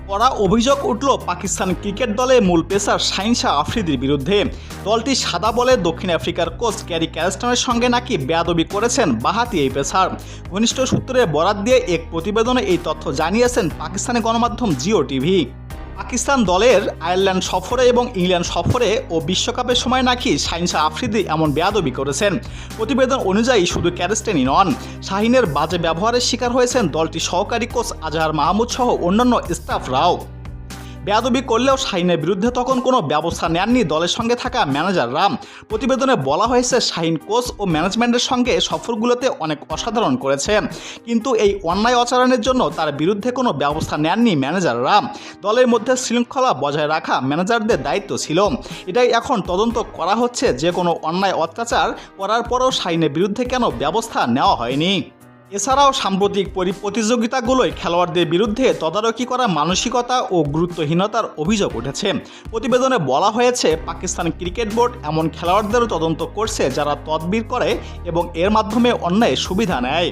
কড়া অভিযোগ উঠল পাকিস্তান ক্রিকেট দলের মূল পেসার শাহিন শাহ আফ্রিদির বিরুদ্ধে। দলটি সাদা বলে দক্ষিণ আফ্রিকার কোচ গ্যারি ক্যারস্টনের সঙ্গে নাকি বেয়াদবি করেছেন বাঁহাতি এই পেসার। ঘনিষ্ঠ সূত্রে বরাত দিয়ে এক প্রতিবেদনে এই তথ্য জানিয়েছেন পাকিস্তানি গণমাধ্যম জিও টিভি। পাকিস্তান দলের আয়ারল্যান্ড সফরে এবং ইংল্যান্ড সফরে ও বিশ্বকাপের সময় নাকি শাহিন শাহ আফ্রিদি এমন বেয়াদবি করেছেন। প্রতিবেদন অনুযায়ী শুধু ক্যারেস্টেনই নন, শাহিনের বাজে ব্যবহারের শিকার হয়েছেন দলটির সহকারী কোচ আজহার মাহমুদ সহ অন্যান্য স্টাফরাও। বেয়াদবি করলেও শাহিনের বিরুদ্ধে তখন কোনো ব্যবস্থা নেননি দলের সঙ্গে থাকা ম্যানেজাররা। প্রতিবেদনে বলা হয়েছে শাহিন কোচ ও ম্যানেজমেন্টের সঙ্গে সফরগুলোতে অনেক অসাধারণ করেছে, কিন্তু এই অন্যায় আচরণের জন্য তার বিরুদ্ধে কোনো ব্যবস্থা নেননি ম্যানেজাররা। দলের মধ্যে শৃঙ্খলা বজায় রাখা ম্যানেজারদের দায়িত্ব ছিল। এটাই এখন তদন্ত করা হচ্ছে যে কোনো অন্যায় অত্যাচার করার পরেও শাহিনের বিরুদ্ধে কেন ব্যবস্থা নেওয়া হয়নি। এছাড়াও সাম্প্রতিক প্রতিযোগিতাগুলোয় খেলোয়াড়দের বিরুদ্ধে তদারকি করা মানসিকতা ও গুরুত্বহীনতার অভিযোগ উঠেছে। প্রতিবেদনে বলা হয়েছে পাকিস্তান ক্রিকেট বোর্ড এমন খেলোয়াড়দেরও তদন্ত করছে যারা তদবির করে এবং এর মাধ্যমে অন্যায় সুবিধা নেয়।